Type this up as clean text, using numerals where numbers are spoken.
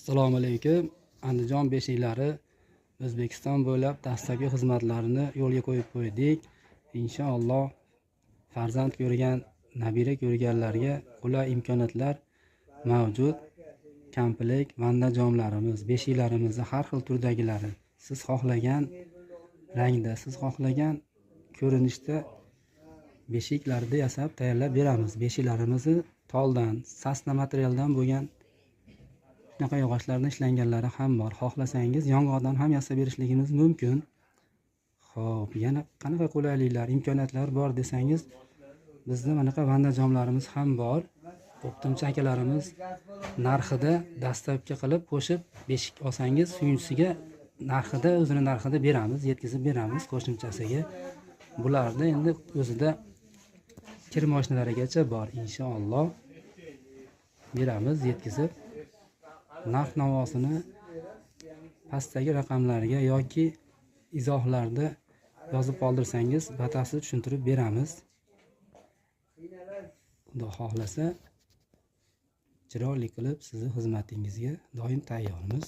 Assalomu alaykum. Andijon beshiklari O'zbekiston bo'ylab dastlabki xizmatlarini yo'lga qo'yib qo'ydik. Inshaalloh farzand ko'rgan, nabira ko'rganlarga qulay imkoniyatlar mavjud. Kampilik, vandajonlarimiz, beshiklarimizni har xil turdagilari, siz xohlagan rangda, siz xohlagan ko'rinishda beshiklarni yasab tayyorlab beramiz. Beshiklarimizni toldan, sasna materialdan bo'lgan shunaqa yog'ochlardan ishlanganlari ham bor. Xohlasangiz yong'oqdan ham yasab berishligimiz mumkin. Xo'p, yana qanaqa qulayliklar, imkoniyatlar bor desangiz, bizda manaqa vandajonlarimiz ham bor. O'qituvchi akalarimiz narxida dastlabki qilib qo'shib beshik olsangiz, suyunchisiga narxida, o'zini narxida beramiz, yetkazib beramiz qo'shimchasiga. Bularda endi o'zida kir mashinalarigacha bor. Inshaalloh beramiz, yetkazib. Narx-navosini pastdagi raqamlarga yoki izohlarda yozib qoldirsangiz, batafsil tushuntirib beramiz. Xudo xohlasa, chiroyli qilib sizni xizmatingizga doim tayyormiz.